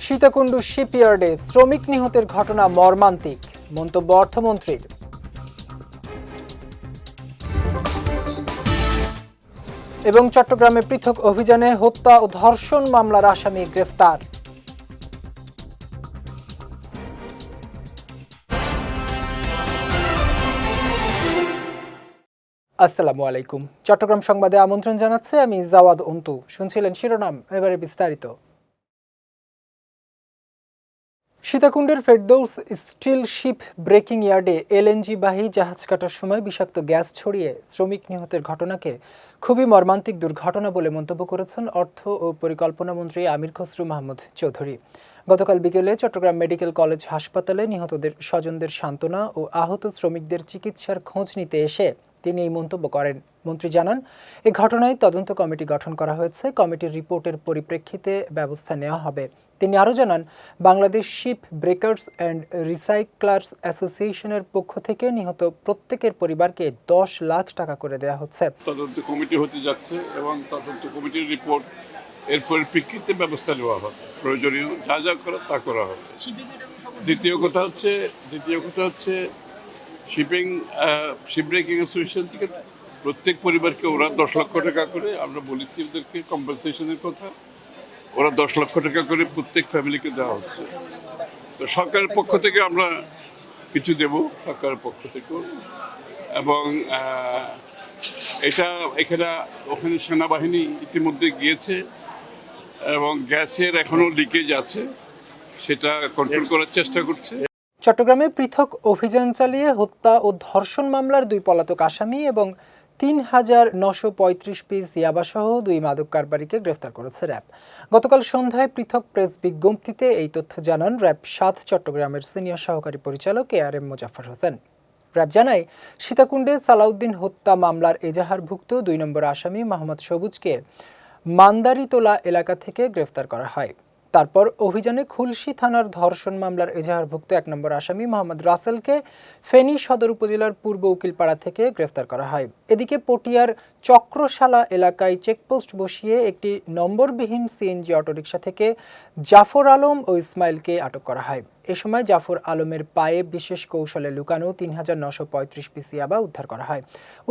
সীতাকুণ্ড শিপইয়ার্ডে শ্রমিক নিহতের ঘটনা মর্মান্তিক, মন্তব্য অর্থমন্ত্রীর। এবং চট্টগ্রামে পৃথক অভিযানে হত্যা ও ধর্ষণ মামলার আসামি গ্রেফতার। আসসালামু আলাইকুম। চট্টগ্রাম সংবাদে আমন্ত্রণ জানাচ্ছে আমি জাওয়াদ অন্তু। শুনছিলেন শিরোনাম, এবারে বিস্তারিত। সীতাকুণ্ডের ফেরদৌস স্টিল শিপ ব্রেকিং ইয়ার্ডে এলএনজি বাহী জাহাজ কাটার সময় বিষাক্ত গ্যাস ছড়িয়ে শ্রমিক নিহতের ঘটনাকে খুবই মর্মান্তিক দুর্ঘটনা বলে মন্তব্য করেছেন অর্থ ও পরিকল্পনা মন্ত্রী আমির খসরু মাহমুদ চৌধুরী। গতকাল বিকেলে চট্টগ্রাম মেডিকেল কলেজ হাসপাতালে নিহতদের স্বজনদের সান্ত্বনা ও আহত শ্রমিকদের চিকিৎসার খোঁজ নিতে এসে তিনি এই মন্তব্য করেন। মন্ত্রী জানান, এই ঘটনায় তদন্ত কমিটি গঠন করা হয়েছে। কমিটির রিপোর্টের পরিপ্রেক্ষিতে ব্যবস্থা নেওয়া হবে। তিনি আরও জানান, বাংলাদেশ শিপ ব্রেকার্স অ্যান্ড রিসাইক্লার্স অ্যাসোসিয়েশনের পক্ষ থেকে নিহত প্রত্যেকের পরিবারকে 10 লাখ টাকা করে দেওয়া হচ্ছে। তদন্ত কমিটি হতে যাচ্ছে এবং তদন্ত কমিটির রিপোর্ট এর পরিপ্রেক্ষিতে ব্যবস্থা নেওয়া হবে, প্রয়োজনীয় যা যা করা তা করা হবে। দ্বিতীয় কথা হচ্ছে শিপ ব্রেকিং অ্যাসোসিয়েশন থেকে প্রত্যেক পরিবারকে ওরা 10 লক্ষ টাকা করে, আমরা বলেছি ওদেরকে কম্পেনসেশনের কথা, ওরা 10 লক্ষ টাকা করে প্রত্যেক ফ্যামিলিকে দেওয়া হচ্ছে। তো সরকারের পক্ষ থেকে আমরা কিছু দেব, সরকারের পক্ষ থেকেও, এবং ওখানে সেনাবাহিনী ইতিমধ্যে গিয়েছে এবং গ্যাসের এখনো লিকেজ আছে, সেটা কন্ট্রোল করার চেষ্টা করছে। চট্টগ্রামে পৃথক অভিযান চালিয়ে হত্যা ও ধর্ষণ মামলার 2 পলাতক আসামি এবং ৩,৯৩৫ পিস ইয়াবাসহ 2 মাদক কারবারিকে গ্রেফতার করেছে র্যাব। গতকাল সন্ধ্যায় পৃথক প্রেস বিজ্ঞপ্তিতে এই তথ্য জানান র্যাব 7 চট্টগ্রামের সিনিয়র সহকারী পরিচালক ARM মোজাফফর হোসেন। র্যাব জানায়, সীতাকুণ্ডে সালাউদ্দিন হত্যা মামলার এজাহারভুক্ত 2 নম্বর আসামি মোহাম্মদ সবুজকে মান্দারিতোলা এলাকা থেকে গ্রেফতার করা হয়। তারপর অভিযানে খুলশী থানার ধর্ষণ মামলার এজাহারভুক্ত 1 নম্বর আসামি মোহাম্মদ রাসেলকে ফেনী সদর উপজেলার পূর্ব উকিলপাড়া থেকে গ্রেফতার করা হয়। এদিকে পটিয়ার চক্রশালা এলাকায় চেকপোস্ট বসিয়ে একটি নম্বরবিহীন সিএনজি অটোরিকশা থেকে জাফর আলম ও ইসমাইলকে আটক করা হয়। এ সময় জাফর আলমের পায়ে বিশেষ কৌশলে লুকানো ৩,৯৩৫ পিস ইয়াবা উদ্ধার করা হয়।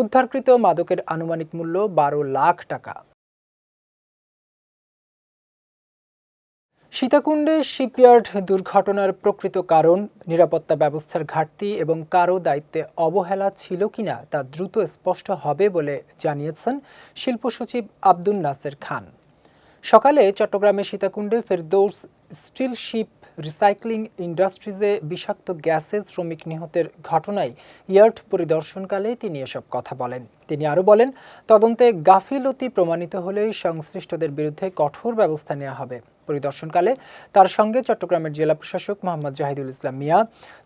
উদ্ধারকৃত মাদকের আনুমানিক মূল্য 12 লাখ টাকা। সীতাকুণ্ডে শিপইয়ার্ড দুর্ঘটনার প্রকৃত কারণ, নিরাপত্তা ব্যবস্থার ঘাটতি এবং কারো দায়িত্বে অবহেলা ছিল কিনা তা দ্রুত স্পষ্ট হবে বলে জানিয়েছেন শিল্প সচিব আব্দুন নাসের খান। সকালে চট্টগ্রামে সীতাকুণ্ডে ফেরদৌস স্টিল শিপ রিসাইক্লিং ইন্ডাস্ট্রিজে বিষাক্ত গ্যাসে শ্রমিক নিহতের ঘটনায় ইয়ার্ড পরিদর্শনকালে তিনি এসব কথা বলেন। তিনি আরও বলেন, তদন্তে গাফিলতি প্রমাণিত হলে সংশ্লিষ্টদের বিরুদ্ধে কঠোর ব্যবস্থা নেওয়া হবে। পরিদর্শনকালে তার সঙ্গে চট্টগ্রামের জেলা প্রশাসক মোহাম্মদ জাহিদুল ইসলাম মিয়া,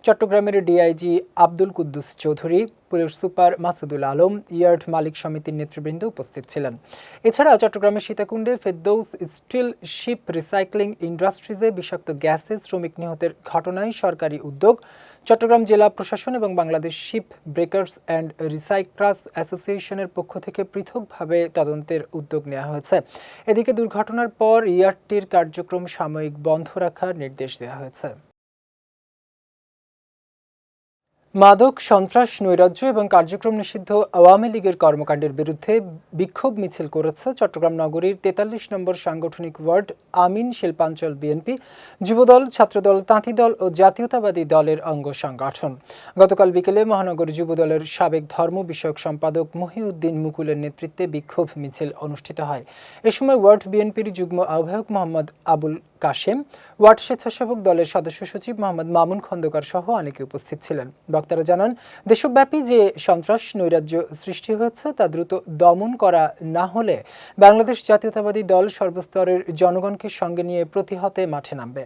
চট্টগ্রামের DIG Abdul Quddus Chowdhury, police super Masudul Alam, yard মালিক সমিতির নেতৃবৃন্দ উপস্থিত ছিলেন। এছাড়া চট্টগ্রামের সীতাকুণ্ডে ফেরদৌস স্টিল শিপ রিসাইক্লিং ইন্ডাস্ট্রিজে বিষাক্ত গ্যাসে শ্রমিক নিহতের ঘটনায় সরকারি উদ্যোগ, চট্টগ্রাম জেলা প্রশাসন এবং বাংলাদেশ শিপ ব্রেকার্স অ্যান্ড রিসাইক্লার্স অ্যাসোসিয়েশনের পক্ষ থেকে পৃথকভাবে তদন্তের উদ্যোগ নেওয়া হয়েছে। এদিকে দুর্ঘটনার পর ইয়ার্ডটির কার্যক্রম সাময়িক বন্ধ রাখার নির্দেশ দেওয়া হয়েছে। মাদক, সন্ত্রাস, নৈরাজ্য এবং কার্যক্রম নিষিদ্ধ আওয়ামী লীগের কর্মকাণ্ডের বিরুদ্ধে বিক্ষোভ মিছিল করেছে চট্টগ্রাম নগরীর 43 নম্বর সাংগঠনিক ওয়ার্ড আমিন শিল্পাঞ্চল বিএনপি, যুবদল, ছাত্রদল, তাঁতি দল ও জাতীয়তাবাদী দলের অঙ্গ সংগঠন। গতকাল বিকেলে মহানগর যুবদলের সাবেক ধর্ম বিষয়ক সম্পাদক মহিউদ্দিন মুকুলের নেতৃত্বে বিক্ষোভ মিছিল অনুষ্ঠিত হয়। এ সময় ওয়ার্ড বিএনপির যুগ্ম আহ্বায়ক মোহাম্মদ আবুল কাশেম, ওয়ার্ড স্বেচ্ছাসেবক দলের সদস্য সচিব মোহাম্মদ মামুন খন্দকার সহ অনেকে উপস্থিত ছিলেন। বক্তারা জানান, দেশব্যাপী যে সন্ত্রাস নৈরাজ্য সৃষ্টি হয়েছে তা দ্রুত দমন করা না হলে বাংলাদেশ জাতীয়তাবাদী দল সর্বস্তরের জনগণকে সঙ্গে নিয়ে প্রতিহতে মাঠে নামবে।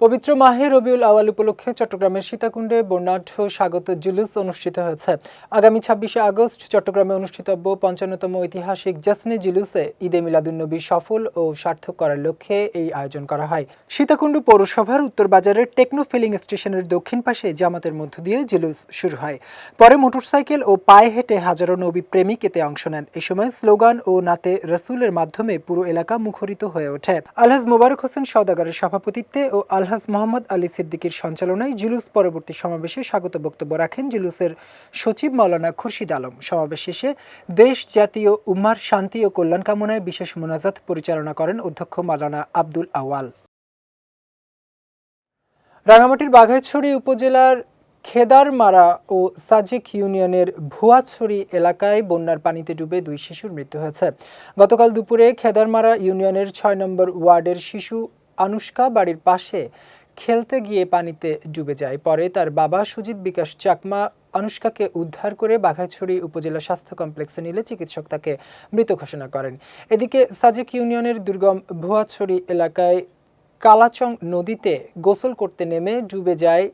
পবিত্র মাহে রবিউল আওয়াল উপলক্ষে চট্টগ্রামের সীতাকুণ্ডে বর্ণাঢ্য স্বাগত জুলুস অনুষ্ঠিত হয়েছে। আগামী ২৬শে আগস্ট চট্টগ্রামে অনুষ্ঠিতব্য ৫৫তম ঐতিহাসিক জশ্নে জুলুসে ঈদে মিলাদুন্নবী সফল ও সার্থক করার লক্ষ্যে এই আয়োজন করা হয়। সীতাকুণ্ড পৌরসভার উত্তর বাজারের টেকনো ফিলিং স্টেশনের দক্ষিণ পাশে জামাতের মধ্য দিয়ে জুলুস শুরু হয়। পরে মোটরসাইকেল ও পায়ে হেঁটে হাজারো নবী প্রেমিক এতে অংশ নেন। এ সময় স্লোগান ও নাতে রসুলের মাধ্যমে পুরো এলাকা মুখরিত হয়ে ওঠে। আলহাজ মোবারক হোসেন সওদাগরের সভাপতিত্বে ও আলহাজ মোহাম্মদ আলী সিদ্দিকীর সঞ্চালনায় জুলুস পরবর্তী সমাবেশে স্বাগত বক্তব্য রাখেন জুলুসের সচিব মাওলানা খুরশিদ আলম। সমাবেশ শেষে দেশ, জাতীয় উম্মার শান্তি ও কল্যাণ কামনায় বিশেষ মোনাজাত পরিচালনা করেন অধ্যক্ষ মাওলানা আব্দুল আওয়াল। রাঙামাটির বাঘাইছড়ি উপজেলার খেদারমারা ও সাজেক ইউনিয়নের ভুয়াছড়ি এলাকায় বন্যার পানিতে ডুবে ২ শিশুর মৃত্যু হয়েছে। গতকাল দুপুরে খেদারমারা ইউনিয়নের ৬ নম্বর ওয়ার্ডের শিশু আনুষ্কা বাড়ির পাশে খেলতে গিয়ে পানিতে ডুবে যায়। পরে তার বাবা সুজিত বিকাশ চাকমা আনুষ্কাকে উদ্ধার করে বাঘাইছড়ি উপজেলা স্বাস্থ্য কমপ্লেক্সে নিলে চিকিৎসক তাকে মৃত ঘোষণা করেন। এদিকে সাজেক ইউনিয়নের দুর্গম ভুয়াছড়ি এলাকায় কালাচং নদীতে গোসল করতে নেমে ডুবে যায়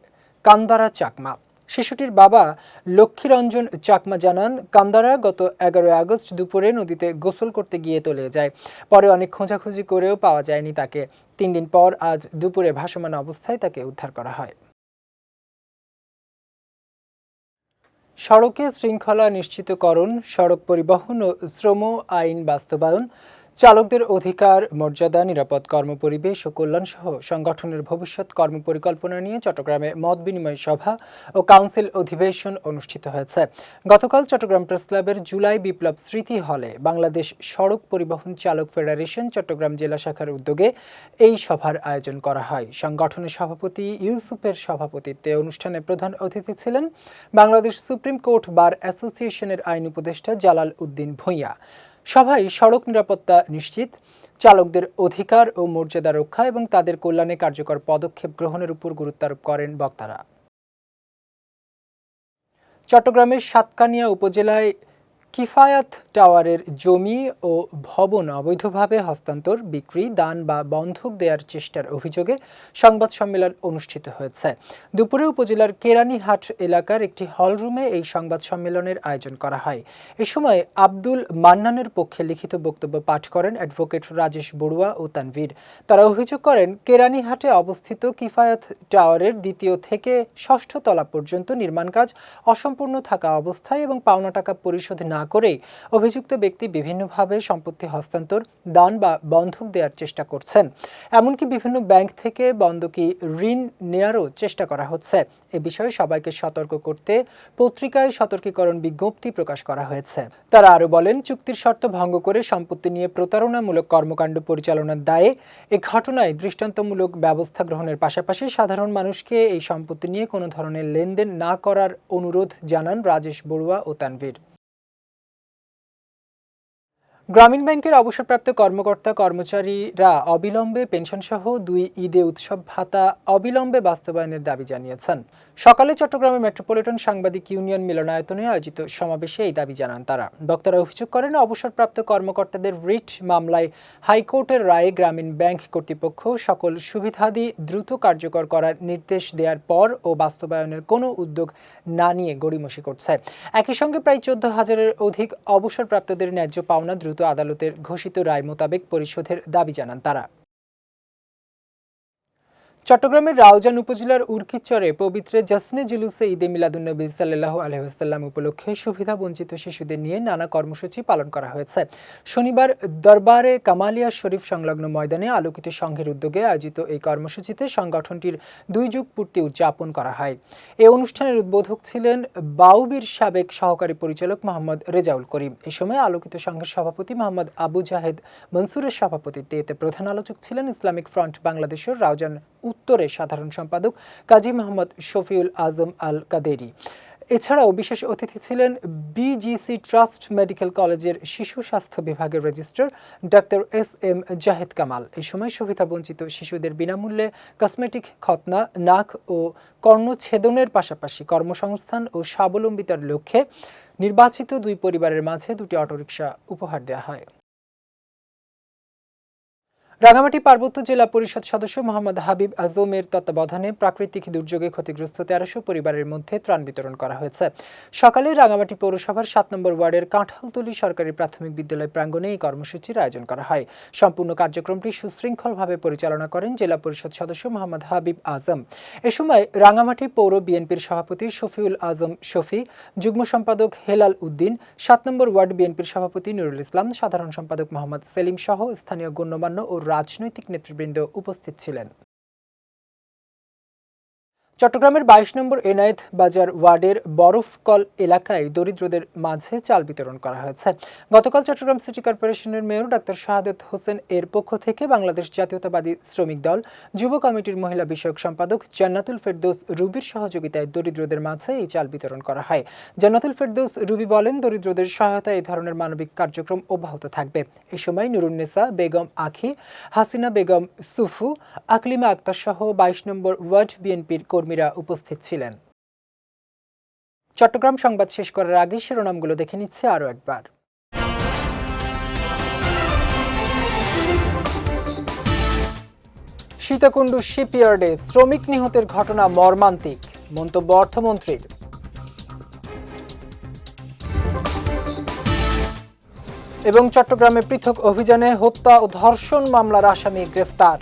কান্দারা চাকমা। শিশুটির বাবা লক্ষ্মীরঞ্জন চাকমা জানান, কান্দারা গত ১১ আগস্ট দুপুরে নদীতে গোসল করতে গিয়ে তলিয়ে যায়। পরে অনেক খোঁজাখুঁজি করেও পাওয়া যায়নি তাকে। ৩ দিন পর আজ দুপুরে ভাসমান অবস্থায় তাকে উদ্ধার করা হয়। সড়কে শৃঙ্খলা নিশ্চিতকরণ, সড়ক পরিবহন ও শ্রম আইন বাস্তবায়ন, চালকদের অধিকার, মর্যাদা, নিরাপদ কর্মপরিবেশ ও কল্যাণ সহ সংগঠনের ভবিষ্যৎ কর্মপরিকল্পনা নিয়ে চট্টগ্রামে মত বিনিময় সভা ও কাউন্সিল অধিবেশন অনুষ্ঠিত হয়েছে। গতকাল চট্টগ্রাম প্রেস ক্লাবের জুলাই বিপ্লব স্মৃতি হলে বাংলাদেশ সড়ক পরিবহন চালক ফেডারেশন চট্টগ্রাম জেলা শাখার উদ্যোগে এই সভার আয়োজন করা হয়। সংগঠনের সভাপতি ইউসুফের সভাপতিত্বে অনুষ্ঠানে প্রধান অতিথি ছিলেন বাংলাদেশ সুপ্রিম কোর্ট বার অ্যাসোসিয়েশনের আইন উপদেষ্টা জালাল উদ্দিন ভূঁইয়া। সভায় সড়ক নিরাপত্তা নিশ্চিত, চালকদের অধিকার ও মর্যাদা রক্ষা এবং তাদের কল্যাণে কার্যকর পদক্ষেপ গ্রহণের উপর গুরুত্ব আরোপ করেন বক্তারা। চট্টগ্রামের সাতকানিয়া উপজেলায় কিফায়াত টাওয়ারের জমি ও ভবন অবৈধভাবে হস্তান্তর, বিক্রি, দান বা বন্ধক দেওয়ার চেষ্টার অভিযোগে সংবাদ সম্মেলন অনুষ্ঠিত হয়েছে। দুপুরে উপজেলার কেরানীহাট এলাকার একটি হলরুমে এই সংবাদ সম্মেলনের আয়োজন করা হয়। এ সময় আব্দুল মান্নানের পক্ষে লিখিত বক্তব্য পাঠ করেন অ্যাডভোকেট রাজেশ বড়ুয়া ও তানভীর। তারা অভিযোগ করেন, কেরানীহাটে অবস্থিত কিফায়াত টাওয়ারের ২য় থেকে ৬ষ্ঠ তলা পর্যন্ত নির্মাণ কাজ অসম্পূর্ণ থাকা অবস্থায় এবং পাওনা টাকা পরিশোধ না করে অভিযুক্ত ব্যক্তি বিভিন্নভাবে সম্পত্তি হস্তান্তর, দান বা বন্ধক দেওয়ার চেষ্টা করছেন। এমনকি বিভিন্ন ব্যাংক থেকে বন্ধকি ঋণ নেয়ারও চেষ্টা করা হচ্ছে। এ বিষয়ে সবাইকে সতর্ক করতে পত্রিকায় সতর্কীকরণ বিজ্ঞপ্তি প্রকাশ করা হয়েছে। তারা আরও বলেন, চুক্তির শর্ত ভঙ্গ করে সম্পত্তি নিয়ে প্রতারণামূলক কর্মকাণ্ড পরিচালনার দায়ে এ ঘটনায় দৃষ্টান্তমূলক ব্যবস্থা গ্রহণের পাশাপাশি সাধারণ মানুষকে এই সম্পত্তি নিয়ে কোনো ধরনের লেনদেন না করার অনুরোধ জানান রাজেশ বড়ুয়া ও তানভীর। গ্রামীণ ব্যাংকের অবসরপ্রাপ্ত কর্মকর্তা কর্মচারীরা অবিলম্বে পেনশনসহ ২ ঈদে উৎসব ভাতা অবিলম্বে বাস্তবায়নের দাবি জানিয়েছেন। সকালে চট্টগ্রামের মেট্রোপলিটন সাংবাদিক ইউনিয়ন মিলনায়তনে আয়োজিত সমাবেশে এই দাবি জানান তারা। বক্তারা অভিযোগ করেন, অবসরপ্রাপ্ত কর্মকর্তাদের রিট মামলায় হাইকোর্টের রায়ে গ্রামীণ ব্যাংক কর্তৃপক্ষ সকল সুবিধাদি দ্রুত কার্যকর করার নির্দেশ দেওয়ার পর ও বাস্তবায়নের কোনো উদ্যোগ না নিয়ে গড়িমসি করছে। একই সঙ্গে প্রায় ১৪,০০০-এর অধিক অবসরপ্রাপ্তদের ন্যায্য পাওনা দ্রুত আদালতের ঘোষিত রায় মোতাবেক পরিশোধের দাবি জানান তারা। চট্টগ্রামের রাউজান উপজেলার উর্কিচরে পবিত্র জশ্নে জুলুসে ঈদে মিলাদুন্নবী সাল্লাল্লাহু আলাইহি ওয়াসাল্লাম উপলক্ষে সুবিধাবঞ্চিত শিশুদের নিয়ে নানা কর্মসূচি পালন করা হয়েছে। শনিবার দরবারে কামালিয়া শরীফ সংলগ্ন ময়দানে আলোকিত সংঘের উদ্যোগে আয়োজিত এই কর্মসূচিতে সংগঠনটির ২ যুগ পূর্তি উদযাপন করা হয়। এই অনুষ্ঠানের উদ্বোধক ছিলেন বাউবির সাবেক সহকারী পরিচালক মোহাম্মদ রেজাউল করিম। এ সময় আলোকিত সংঘের সভাপতি মোহাম্মদ আবু জাহেদ মনসুরের সভাপতিত্বে এতে প্রধান আলোচক ছিলেন ইসলামিক ফ্রন্ট বাংলাদেশের রাউজান উত্তরের সাধারণ সম্পাদক কাজী মোহাম্মদ শফিউল আজম আল কাদেরি। এছাড়াও বিশেষ অতিথি ছিলেন বিজিসি ট্রাস্ট মেডিকেল কলেজের শিশু স্বাস্থ্য বিভাগের registrar doctor SM. Zahed Kamal. এই সময় সুবিধাবঞ্চিত শিশুদের বিনামূল্যে কসমেটিক, খতনা, নাক ও কর্ণছেদনের পাশাপাশি কর্মসংস্থান ও স্বাবলম্বিতার লক্ষ্যে নির্বাচিত 2 পরিবারের মাঝে 2টি অটোরিকশা উপহার দেওয়া হয়। রাঙামাটি পার্বত্য জেলা পরিষদ সদস্য মোহাম্মদ হাবিব আজমের তত্ত্বাবধানে প্রাকৃতিক দুর্যোগে ক্ষতিগ্রস্ত ১৩০০ পরিবারের মধ্যে ত্রাণ বিতরণ করা হয়েছে। সকালে রাঙামাটি পৌরসভার ৭ নম্বর ওয়ার্ডের কাঁঠালতলী সরকারি প্রাথমিক বিদ্যালয় প্রাঙ্গণে এই কর্মসূচির আয়োজন করা হয়। সম্পূর্ণ কার্যক্রমটি সুশৃঙ্খলভাবে পরিচালনা করেন জেলা পরিষদ সদস্য মোহাম্মদ হাবিব আজম। এ সময় রাঙামাটি পৌর বিএনপির সভাপতি শফিউল আজম শফি, যুগ্ম সম্পাদক হেলাল উদ্দিন, ৭ নম্বর ওয়ার্ড বিএনপির সভাপতি নুরুল ইসলাম, সাধারণ সম্পাদক মোহাম্মদ সেলিম সহ স্থানীয় গণ্যমান্য ও রাজনৈতিক নেতৃবৃন্দ উপস্থিত ছিলেন। চট্টগ্রামের ২২ নম্বর এনায়েত বাজার ওয়ার্ডের বরফকল এলাকায় দরিদ্রদের মাঝে চাল বিতরণ করা হয়েছে। গতকাল চট্টগ্রাম সিটি কর্পোরেশনের মেয়র ডাক্তার শাহাদাত হোসেন এর পক্ষ থেকে বাংলাদেশ জাতীয়তাবাদী শ্রমিক দল যুব কমিটির মহিলা বিষয়ক সম্পাদক জান্নাতুল ফেরদৌস রুবির সহযোগিতায় দরিদ্রদের মাঝে এই চাল বিতরণ করা হয়। জান্নাতুল ফেরদৌস রুবি বলেন, দরিদ্রদের সহায়তায় এই ধরনের মানবিক কার্যক্রম অব্যাহত থাকবে। এ সময় নুরুন্নেসা বেগম আখি, হাসিনা বেগম সুফু, আকলিমা আক্তার সহ ২২ নম্বর ওয়ার্ড বিএনপির কর্মীরা উপস্থিত ছিলেন। চট্টগ্রাম সংবাদ শেষ করার আগে শিরোনামগুলো দেখে নিচ্ছে আরও একবার। সীতাকুণ্ড শিপইয়ার্ডে শ্রমিক নিহতের ঘটনা মর্মান্তিক, মন্তব্য অর্থমন্ত্রীর। এবং চট্টগ্রামে পৃথক অভিযানে হত্যা ও ধর্ষণ মামলার আসামি গ্রেফতার।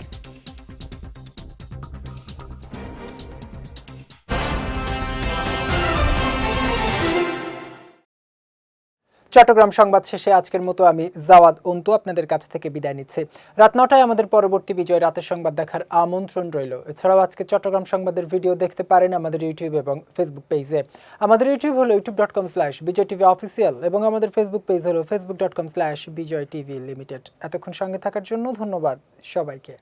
চট্টগ্রাম সংবাদ শেষে আজকের মতো আমি জাওয়াদ অন্তু আপনাদের কাছ থেকে বিদায় নিচ্ছি। রাত ৯টায় আমাদের পরবর্তী বিজয় রাতের সংবাদ দেখার আমন্ত্রণ রইল। এছাড়াও আজকে চট্টগ্রাম সংবাদের ভিডিও দেখতে পারেন আমাদের ইউটিউব এবং ফেসবুক পেজে। আমাদের ইউটিউব হলো youtube.com/বিজয়টিভি এবং আমাদের ফেসবুক পেজ হলো facebook.com/বিজয়টিভি লিমিটেড। এতক্ষণ সঙ্গে থাকার জন্য ধন্যবাদ সবাইকে।